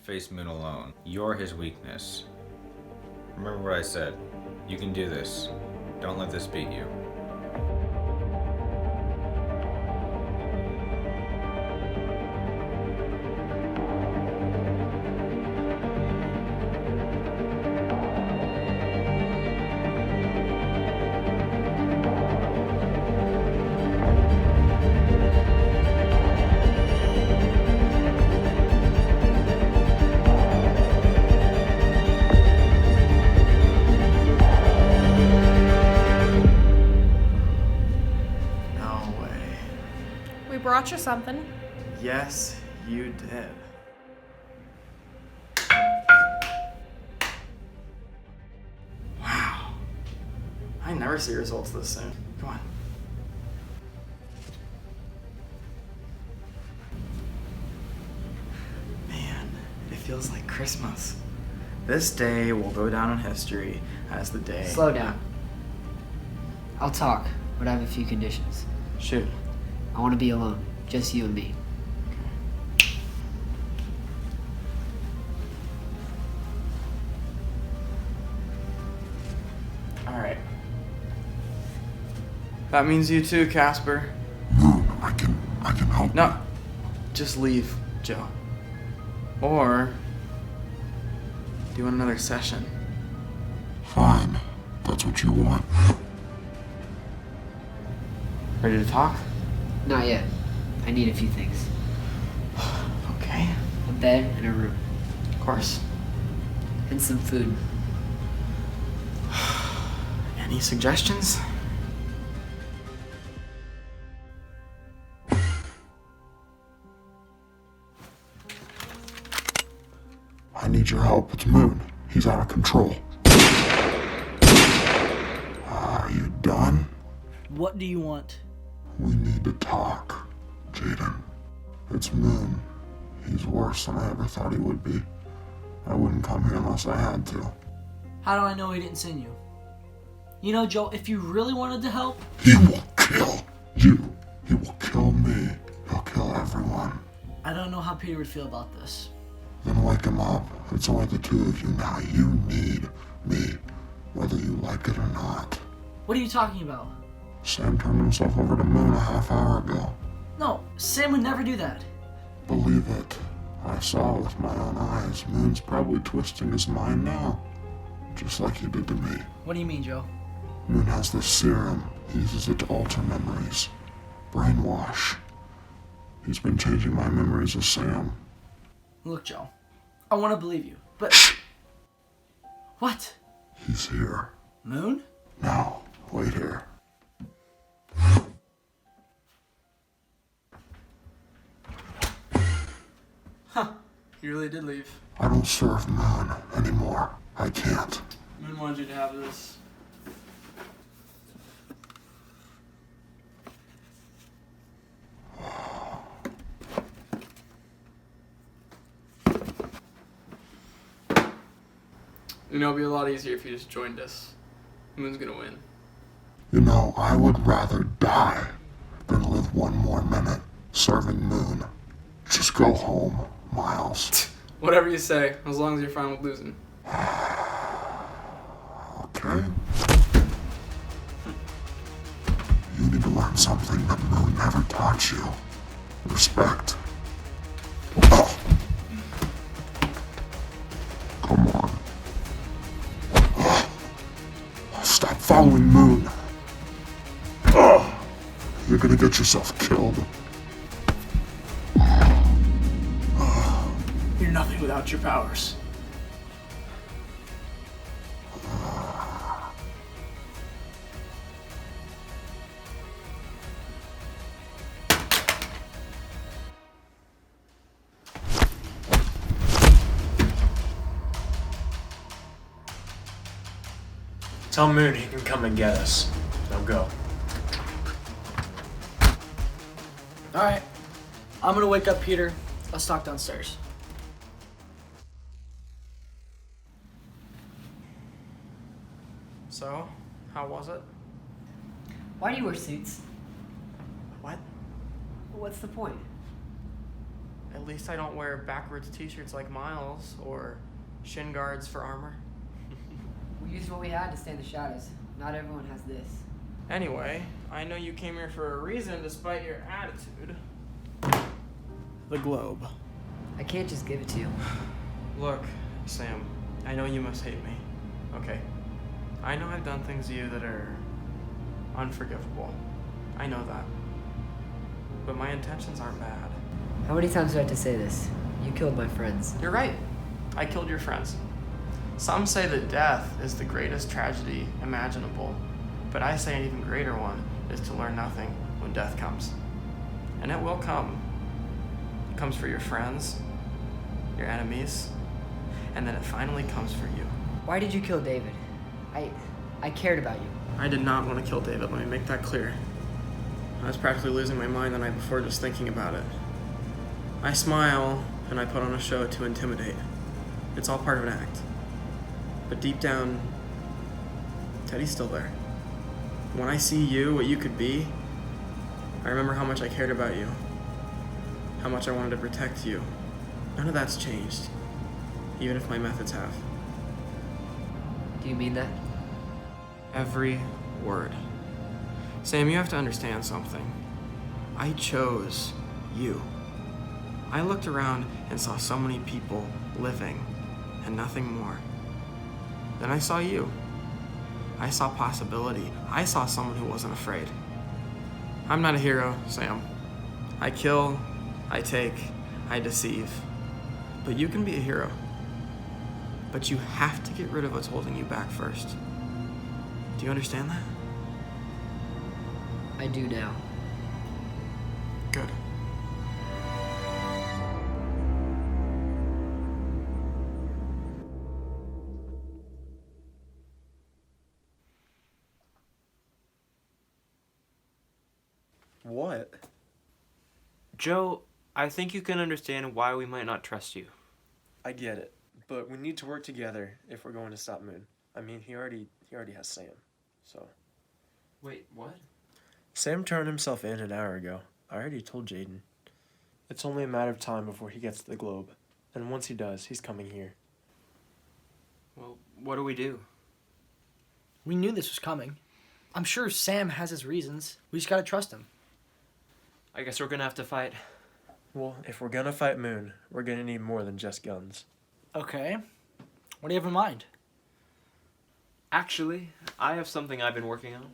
face Moon alone. You're his weakness. Remember what I said. You can do this. Don't let this beat you. Brought you something. Yes, you did. Wow. I never see results this soon. Come on. Man, it feels like Christmas. This day will go down in history as the day... Slow down. I'll talk, but I have a few conditions. Shoot. I want to be alone, just you and me. Alright. That means you too, Casper. Moon, I can help. No, just leave, Joe. Or, do you want another session? Fine, that's what you want. Ready to talk? Not yet. I need a few things. Okay. A bed and a room. Of course. And some food. Any suggestions? I need your help with Moon. He's out of control. Are you done? What do you want? We need to talk, Jaden. It's Moon. He's worse than I ever thought he would be. I wouldn't come here unless I had to. How do I know he didn't send you? You know, Joe, if you really wanted to help... He will kill you. He will kill me. He'll kill everyone. I don't know how Peter would feel about this. Then wake him up. It's only the two of you now. You need me, whether you like it or not. What are you talking about? Sam turned himself over to Moon a half hour ago. No, Sam would never do that. Believe it. I saw with my own eyes. Moon's probably twisting his mind now. Just like he did to me. What do you mean, Joe? Moon has this serum. He uses it to alter memories. Brainwash. He's been changing my memories of Sam. Look, Joe, I want to believe you, but... What? He's here. Moon? No, wait here. Huh. You really did leave. I don't serve Moon anymore. I can't. Moon wanted you to have this. You know, it'd be a lot easier if you just joined us. Moon's gonna win. You know, I would rather die than live one more minute serving Moon. Just go home, Miles. Whatever you say, as long as you're fine with losing. Okay. You need to learn something that Moon never taught you. Respect. Oh. Come on. Stop following Moon. You're gonna get yourself killed. You're nothing without your powers. Tell Moon he can come and get us. Now go. Alright. I'm gonna wake up Peter. Let's talk downstairs. So, how was it? Why do you wear suits? What? What's the point? At least I don't wear backwards t-shirts like Miles or shin guards for armor. We used what we had to stay in the shadows. Not everyone has this. Anyway, I know you came here for a reason despite your attitude. The globe. I can't just give it to you. Look, Sam, I know you must hate me. Okay. I know I've done things to you that are unforgivable. I know that. But my intentions aren't bad. How many times do I have to say this? You killed my friends. You're right. I killed your friends. Some say that death is the greatest tragedy imaginable, but I say an even greater one is to learn nothing when death comes. And it will come. It comes for your friends, your enemies, and then it finally comes for you. Why did you kill David? I cared about you. I did not want to kill David, let me make that clear. I was practically losing my mind the night before just thinking about it. I smile and I put on a show to intimidate. It's all part of an act. But deep down, Teddy's still there. When I see you, what you could be, I remember how much I cared about you. How much I wanted to protect you. None of that's changed, even if my methods have. Do you mean that? Every word. Sam, you have to understand something. I chose you. I looked around and saw so many people living and nothing more. Then I saw you. I saw possibility. I saw someone who wasn't afraid. I'm not a hero, Sam. I kill, I take, I deceive. But you can be a hero. But you have to get rid of what's holding you back first. Do you understand that? I do now. Good. What? Joe, I think you can understand why we might not trust you. I get it, but we need to work together if we're going to stop Moon. I mean, he already has Sam, so. Wait, what? Sam turned himself in an hour ago. I already told Jaden. It's only a matter of time before he gets to the globe, and once he does, he's coming here. Well, what do we do? We knew this was coming. I'm sure Sam has his reasons. We just gotta trust him. I guess we're gonna have to fight. Well, if we're gonna fight Moon, we're gonna need more than just guns. Okay. What do you have in mind? Actually, I have something I've been working on.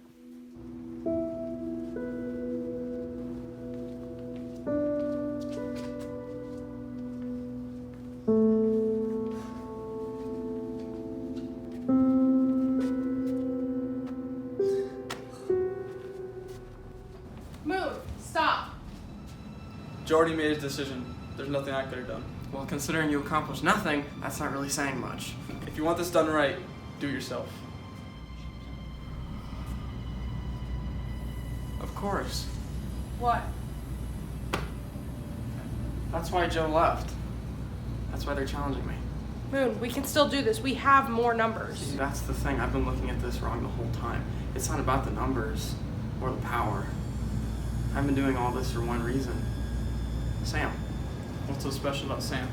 Moon, stop. Joe already made his decision. There's nothing I could have done. Well, considering you accomplished nothing, that's not really saying much. If you want this done right, do it yourself. Of course. What? That's why Joe left. That's why they're challenging me. Moon, we can still do this. We have more numbers. See, that's the thing. I've been looking at this wrong the whole time. It's not about the numbers or the power. I've been doing all this for one reason. Sam. What's so special about Sam?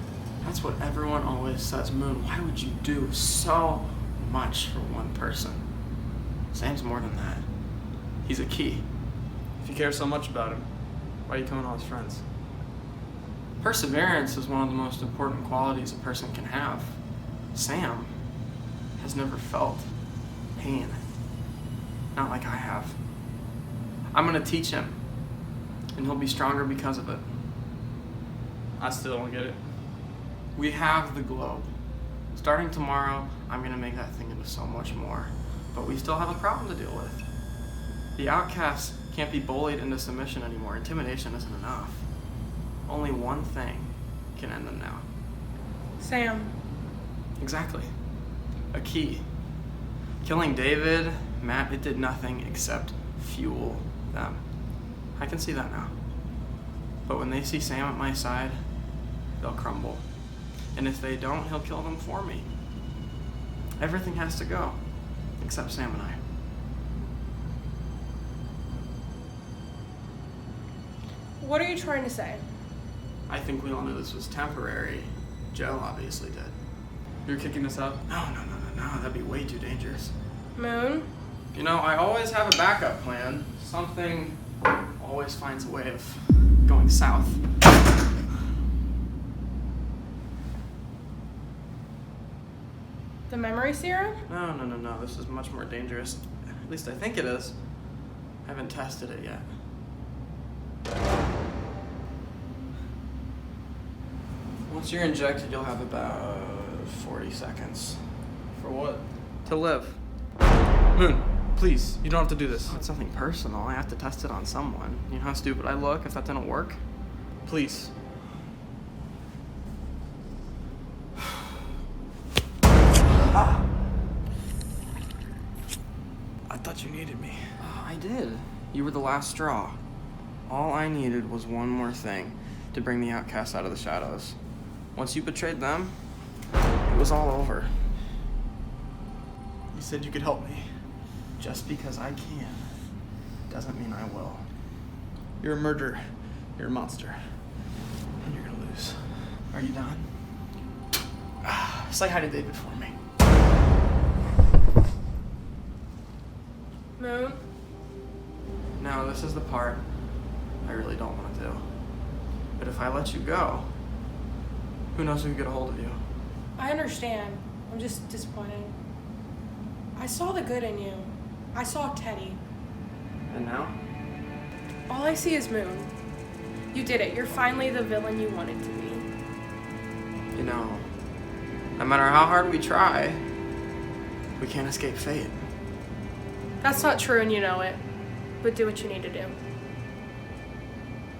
That's what everyone always says. Moon, why would you do so much for one person? Sam's more than that. He's a key. If you care so much about him, why are you killing all his friends? Perseverance is one of the most important qualities a person can have. Sam has never felt pain. Not like I have. I'm gonna teach him, and he'll be stronger because of it. I still don't get it. We have the globe. Starting tomorrow, I'm gonna make that thing into so much more. But we still have a problem to deal with. The Outcasts can't be bullied into submission anymore. Intimidation isn't enough. Only one thing can end them now. Sam. Exactly. A key. Killing David, Matt, it did nothing except fuel them. I can see that now. But when they see Sam at my side, they'll crumble. And if they don't, he'll kill them for me. Everything has to go, except Sam and I. What are you trying to say? I think we all knew this was temporary. Joe obviously did. You're kicking us out? No, that'd be way too dangerous. Moon? You know, I always have a backup plan. Something always finds a way of going south. The memory serum? No, this is much more dangerous. At least I think it is. I haven't tested it yet. Once you're injected, you'll have about 40 seconds. For what? To live. Moon, please, you don't have to do this. It's nothing personal. I have to test it on someone. You know how stupid I look if that didn't work? Please. I thought you needed me. I did. You were the last straw. All I needed was one more thing to bring the Outcasts out of the shadows. Once you betrayed them, it was all over. You said you could help me. Just because I can doesn't mean I will. You're a murderer. You're a monster. And you're gonna lose. Are you done? Say hi to David for me. Moon? Now, this is the part I really don't want to do. But if I let you go, who knows who can get a hold of you? I understand. I'm just disappointed. I saw the good in you. I saw Teddy. And now? All I see is Moon. You did it. You're finally the villain you wanted to be. You know, no matter how hard we try, we can't escape fate. That's not true and you know it. But do what you need to do.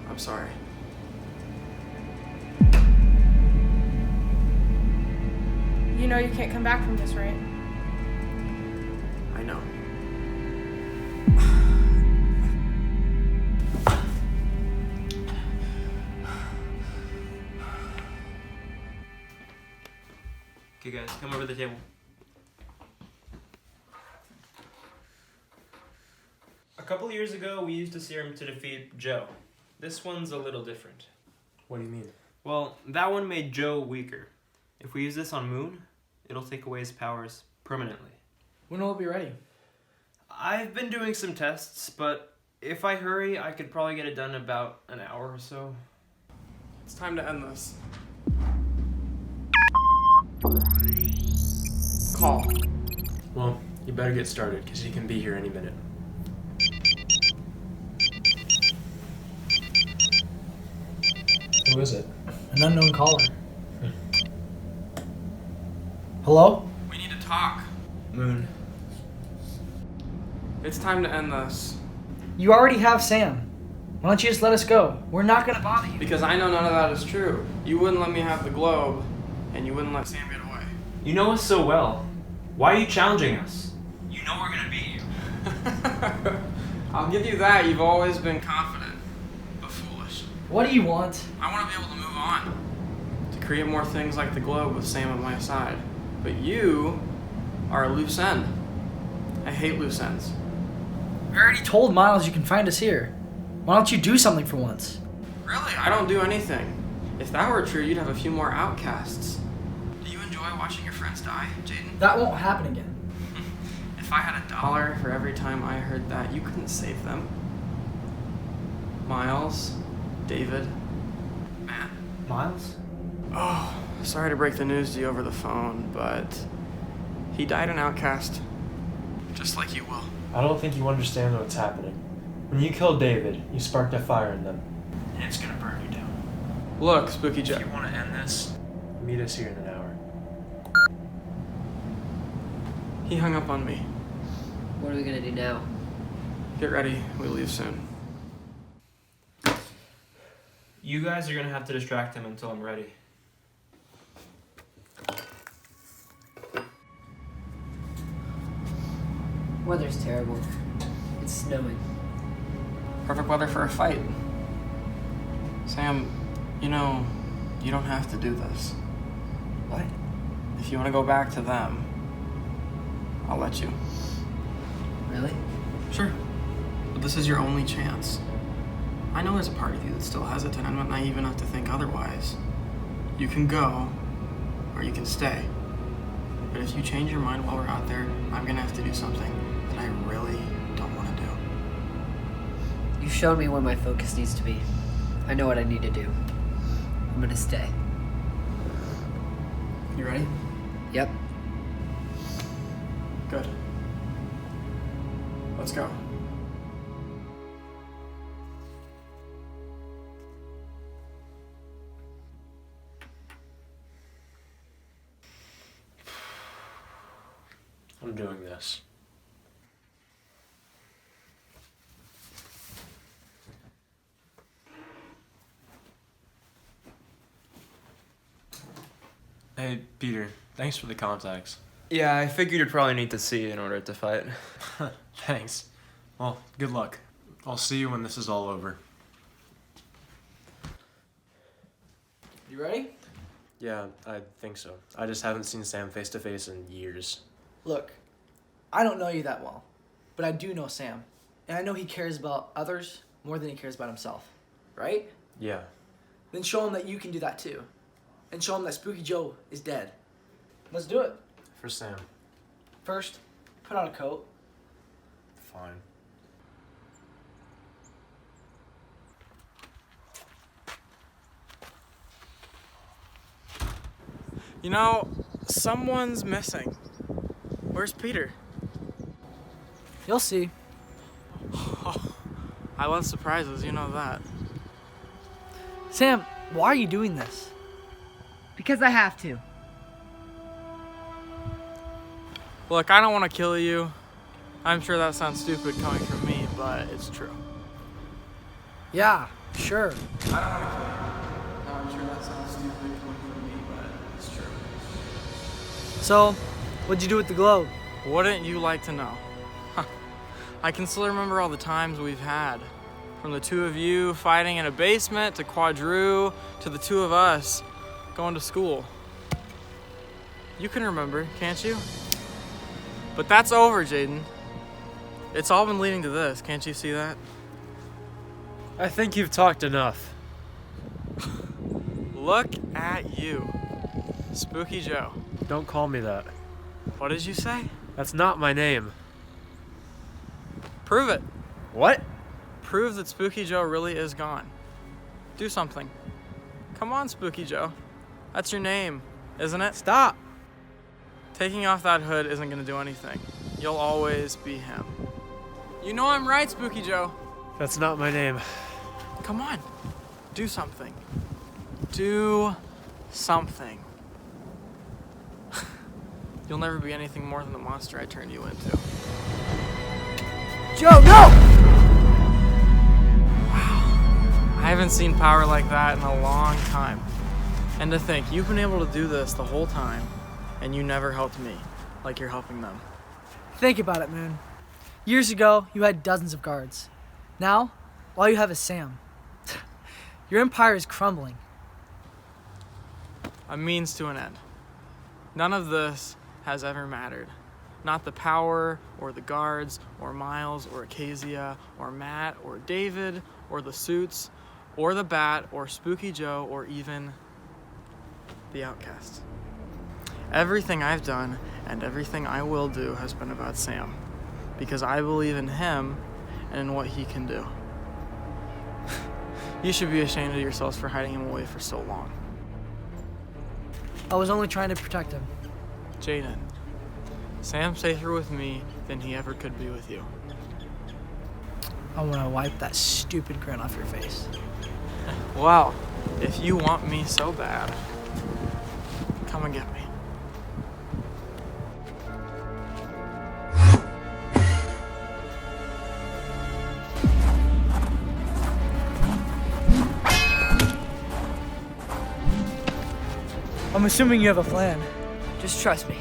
I'm sorry. You know you can't come back from this, right? I know. Okay, guys, come over to the table. A couple years ago, we used a serum to defeat Joe. This one's a little different. What do you mean? Well, that one made Joe weaker. If we use this on Moon, it'll take away his powers permanently. When will it be ready? I've been doing some tests, but if I hurry, I could probably get it done in about an hour or so. It's time to end this. Call. Well, you better get started, because he can be here any minute. Who is it? An unknown caller. Hello? We need to talk. Moon. It's time to end this. You already have Sam. Why don't you just let us go? We're not gonna bother you. Because I know none of that is true. You wouldn't let me have the globe, and you wouldn't let Sam get away. You know us so well. Why are you challenging us? You know we're gonna beat you. I'll give you that. You've always been confident, but foolish. What do you want? I want to be able to move on. To create more things like the globe with Sam at my side. But you are a loose end. I hate loose ends. We already told Miles you can find us here. Why don't you do something for once? Really? I don't do anything. If that were true, you'd have a few more outcasts. Do you enjoy watching your friends die, Jaden? That won't happen again. If I had $1 for every time I heard that, you couldn't save them. Miles, David, Matt. Miles? Oh, sorry to break the news to you over the phone, but he died an outcast. Just like you will. I don't think you understand what's happening. When you killed David, you sparked a fire in them, and it's gonna burn you down. Look, Spooky Joe. If you want to end this, meet us here in an hour. He hung up on me. What are we gonna do now? Get ready, we leave soon. You guys are gonna have to distract him until I'm ready. Weather's terrible. It's snowing. Perfect weather for a fight. Sam, you know, you don't have to do this. What? If you want to go back to them, I'll let you. Really? Sure. But this is your only chance. I know there's a part of you that's still hesitant. I'm not naive enough to think otherwise. You can go, or you can stay. But if you change your mind while we're out there, I'm gonna have to do something that I really don't want to do. You've shown me where my focus needs to be. I know what I need to do. I'm gonna stay. You ready? Yep. Good. Let's go. I'm doing this. Hey, Peter. Thanks for the contacts. Yeah, I figured you'd probably need to see in order to fight. Thanks. Well, good luck. I'll see you when this is all over. You ready? Yeah, I think so. I just haven't seen Sam face to face in years. Look, I don't know you that well, but I do know Sam. And I know he cares about others more than he cares about himself. Right? Yeah. Then show him that you can do that too. And show him that Spooky Joe is dead. Let's do it. For Sam. First, put on a coat. Fine. You know, someone's missing. Where's Peter? You'll see. I love surprises, you know that. Sam, why are you doing this? Because I have to. Look, I don't want to kill you. I'm sure that sounds stupid coming from me, but it's true. Yeah, sure. I don't want to kill you. No, I'm sure that sounds stupid coming from me, but it's true. So, what'd you do with the globe? Wouldn't you like to know? I can still remember all the times we've had. From the two of you fighting in a basement, to Quadru, to the two of us going to school. You can remember, can't you? But that's over, Jaden. It's all been leading to this, can't you see that? I think you've talked enough. Look at you. Spooky Joe. Don't call me that. What did you say? That's not my name. Prove it. What? Prove that Spooky Joe really is gone. Do something. Come on, Spooky Joe. That's your name, isn't it? Stop. Taking off that hood isn't gonna do anything. You'll always be him. You know I'm right, Spooky Joe. That's not my name. Come on. Do something. Do something. You'll never be anything more than the monster I turned you into. Joe, no! Wow. I haven't seen power like that in a long time. And to think, you've been able to do this the whole time, and you never helped me, like you're helping them. Think about it, Moon. Years ago, you had dozens of guards. Now, all you have is Sam. Your empire is crumbling. A means to an end. None of this has ever mattered. Not the power, or the guards, or Miles, or Acacia, or Matt, or David, or the suits, or the Bat, or Spooky Joe, or even the Outcasts. Everything I've done and everything I will do has been about Sam, because I believe in him and in what he can do. You should be ashamed of yourselves for hiding him away for so long. I was only trying to protect him. Jaden, Sam's safer with me than he ever could be with you. I want to wipe that stupid grin off your face. Well, if you want me so bad, come and get me. I'm assuming you have a plan. Just trust me.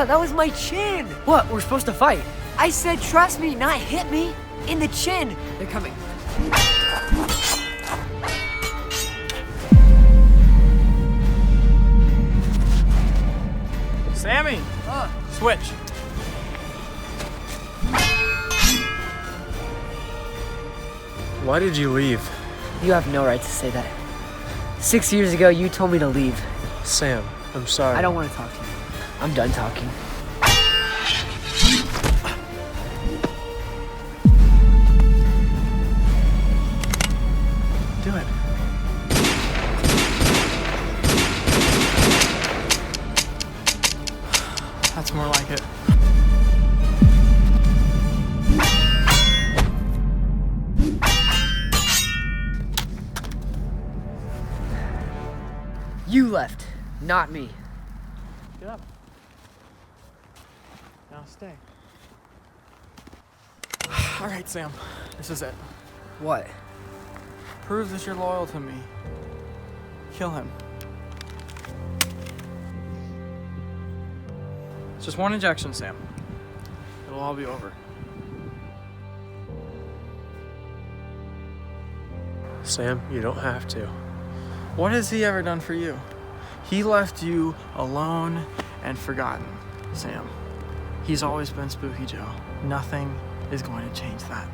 that was my chin! What? We're supposed to fight. I said trust me, not hit me! In the chin! They're coming. Sammy! Switch. Why did you leave? You have no right to say that. 6 years ago, you told me to leave. Sam, I'm sorry. I don't want to talk to you. I'm done talking. Do it. That's more like it. You left, not me. Get up. Now stay. All right, Sam. This is it. What? Prove that you're loyal to me. Kill him. It's just one injection, Sam. It'll all be over. Sam, you don't have to. What has he ever done for you? He left you alone and forgotten, Sam. He's always been Spooky Joe. Nothing is going to change that.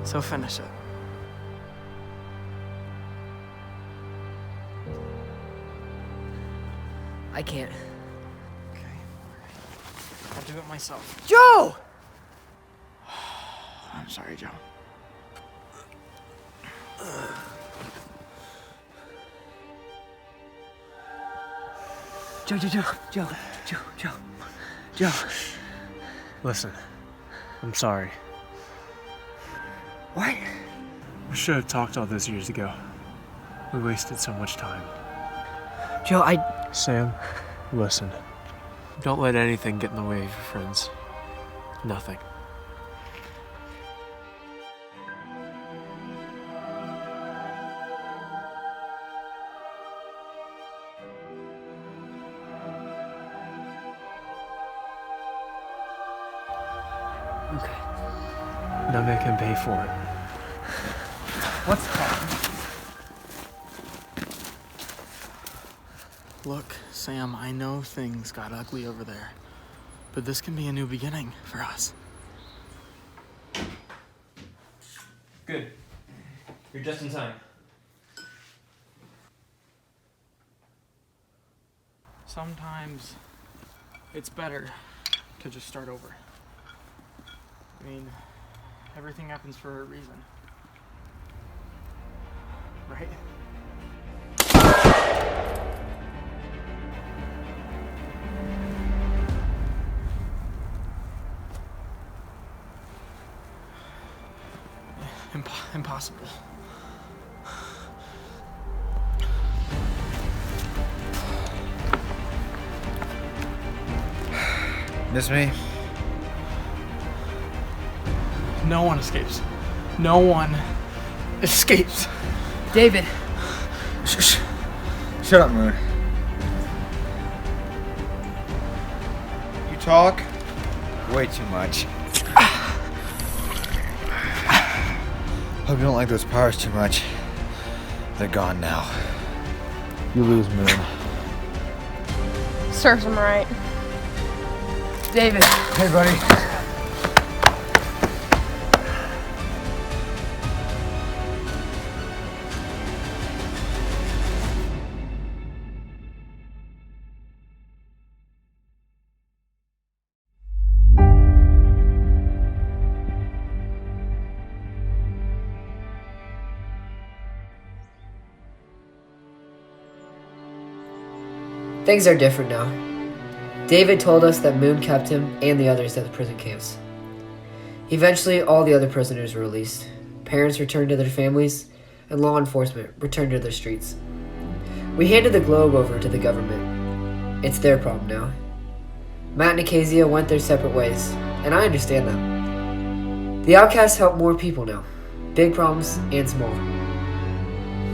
So finish it. I can't. Okay, all right. I'll do it myself. Joe! I'm sorry, Joe. Joe. Listen, I'm sorry. What? We should have talked all those years ago. We wasted so much time. Joe, Sam, listen. Don't let anything get in the way of your friends. Nothing. Okay. Now they can pay for it. What's the problem? Look, Sam, I know things got ugly over there, but this can be a new beginning for us. Good. You're just in time. Sometimes it's better to just start over. I mean, everything happens for a reason. Right? Impossible. Miss me? No one escapes. No one escapes. David. Shut up, Moon. You talk way too much. Hope you don't like those powers too much. They're gone now. You lose, Moon. Serves him right. David. Hey, buddy. Things are different now. David told us that Moon kept him and the others at the prison camps. Eventually, all the other prisoners were released. Parents returned to their families, and law enforcement returned to their streets. We handed the globe over to the government. It's their problem now. Matt and Acacia went their separate ways, and I understand that. The Outcasts help more people now, big problems and small.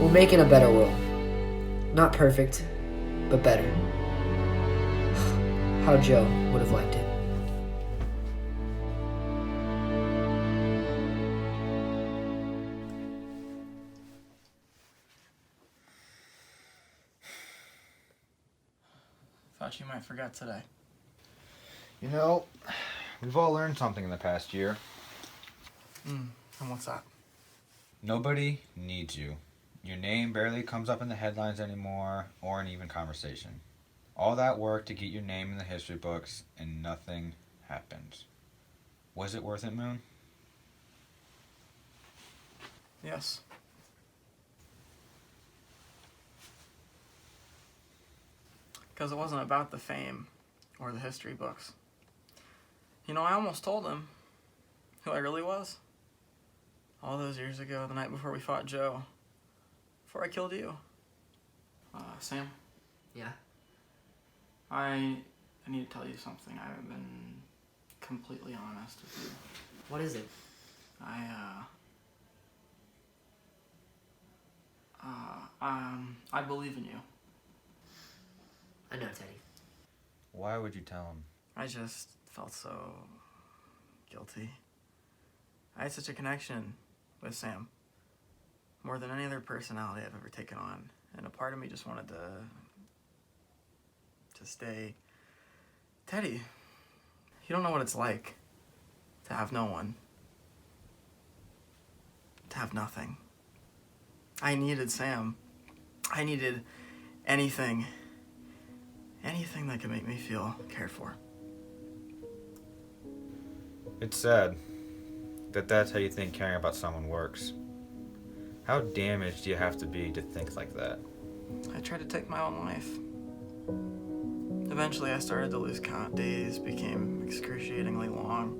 We're making a better world. Not perfect, but better. how Joe would have liked it. Thought you might forget today. You know, we've all learned something in the past year. And what's that? Nobody needs you. Your name barely comes up in the headlines anymore, or in even conversation. All that work to get your name in the history books, and nothing happens. Was it worth it, Moon? Yes. Because it wasn't about the fame or the history books. You know, I almost told him who I really was. All those years ago, the night before we fought Joe. Before I killed you. Sam? Yeah? I need to tell you something. I haven't been completely honest with you. What is it? I believe in you. I know, Teddy. Why would you tell him? I just felt so guilty. I had such a connection with Sam. More than any other personality I've ever taken on. And a part of me just wanted to stay. Teddy, you don't know what it's like to have no one. To have nothing. I needed Sam. I needed anything that could make me feel cared for. It's sad that that's how you think caring about someone works. How damaged do you have to be to think like that? I tried to take my own life. Eventually I started to lose count. Days became excruciatingly long.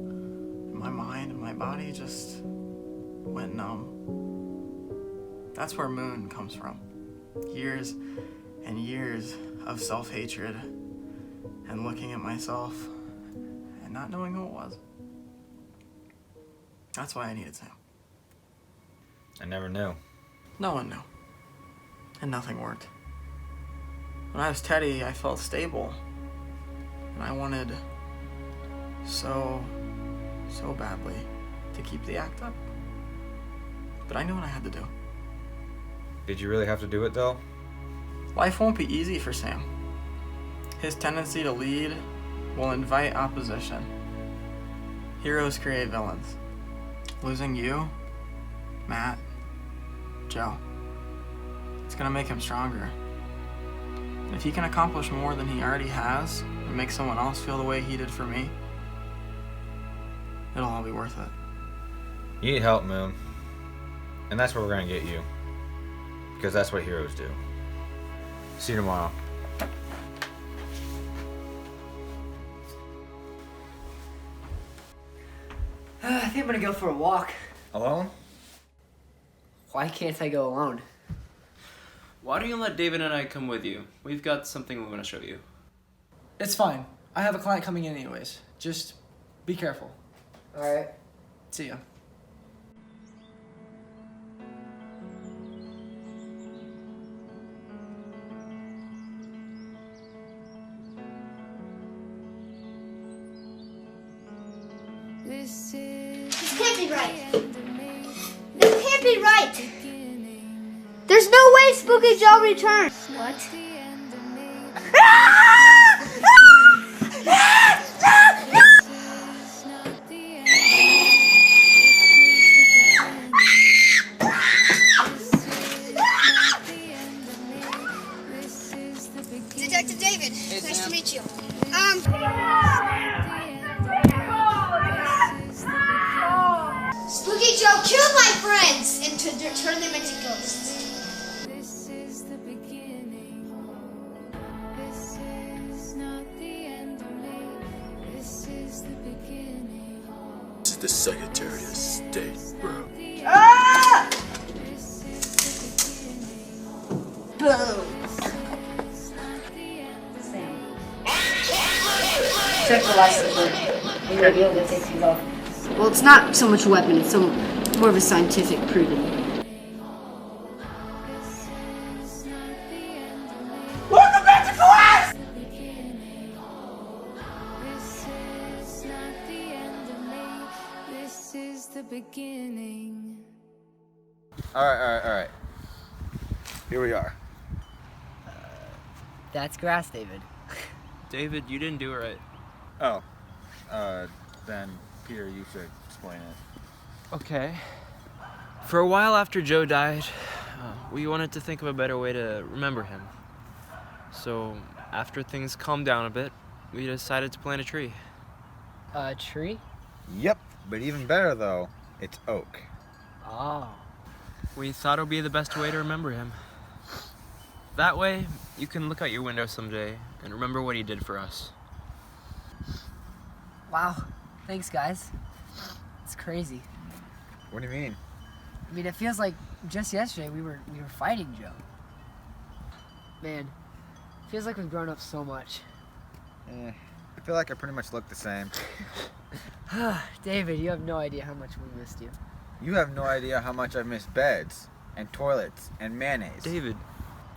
And my mind and my body just went numb. That's where Moon comes from. Years and years of self-hatred and looking at myself and not knowing who it was. That's why I needed Sam. I never knew. No one knew. And nothing worked. When I was Teddy, I felt stable. And I wanted so badly to keep the act up. But I knew what I had to do. Did you really have to do it, though? Life won't be easy for Sam. His tendency to lead will invite opposition. Heroes create villains. Losing you, Matt, Joe, it's gonna make him stronger. And if he can accomplish more than he already has and make someone else feel the way he did for me, it'll all be worth it. You need help, Moon. And that's where we're gonna get you. Because that's what heroes do. See you tomorrow. I think I'm gonna go for a walk. Alone? Why can't I go alone? Why don't you let David and I come with you? We've got something we want to show you. It's fine. I have a client coming in anyways. Just be careful. Alright. See ya. This can't be right. This can't be right. There's no way Spooky Joe returned. What? Detective David, nice to meet you. Spooky Joe killed my friends and to turn them into ghosts. This is the beginning. This is not the end of me. This is the beginning. This is the Secretary of State, bro. Ah! Boom. Check the license plate. You may be able to take these off. Well, it's not so much a weapon, it's more of a scientific proving. Welcome back to class! beginning. All right. Here we are. That's grass, David. David, you didn't do it right. Oh. Then, Peter, you should explain it. Okay. For a while after Joe died, we wanted to think of a better way to remember him. So, after things calmed down a bit, we decided to plant a tree. A tree? Yep, but even better though, it's oak. Oh. We thought it would be the best way to remember him. That way, you can look out your window someday and remember what he did for us. Wow. Thanks, guys. It's crazy. What do you mean? I mean, it feels like just yesterday we were fighting Joe. Man, it feels like we've grown up so much. I feel like I pretty much look the same. David, you have no idea how much we missed you. You have no idea how much I miss beds and toilets and mayonnaise. David,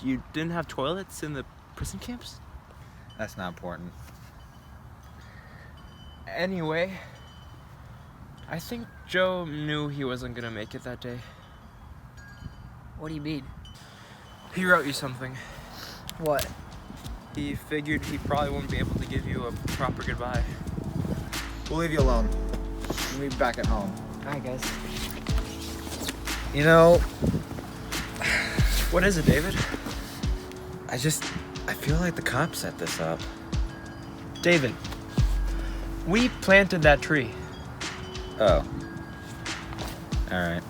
you didn't have toilets in the prison camps? That's not important. Anyway, I think Joe knew he wasn't gonna make it that day. What do you mean? He wrote you something. What? He figured he probably wouldn't be able to give you a proper goodbye. We'll leave you alone. We'll be back at home. Alright, guys. You know, What is it, David? I feel like the cops set this up. David, we planted that tree. Oh. Alright.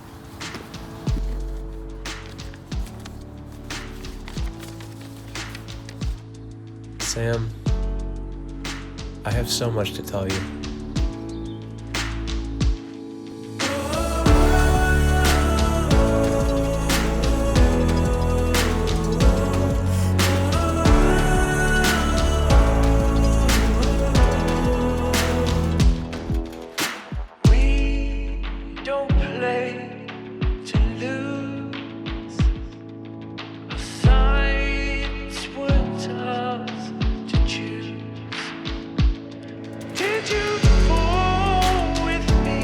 Sam, I have so much to tell you. We don't play to lose. Our sides were tough to choose. Did you fall with me?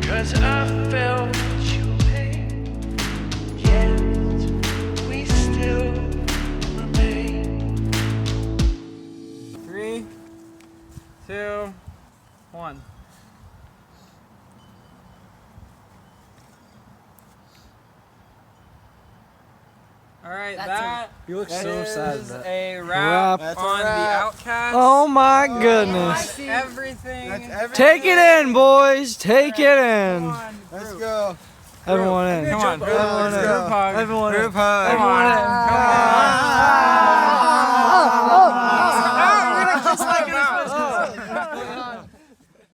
'Cause I felt your pain. Yet we still remain. 3, 2, 1. All right, You look that so is sad. a wrap That's a on the Outcasts. Oh my goodness. Everything. Take it in, boys. Take it in. Let's go. Everyone in. Come on. Everyone in. Group hug. Everyone in. Group hug. Come on. Come on.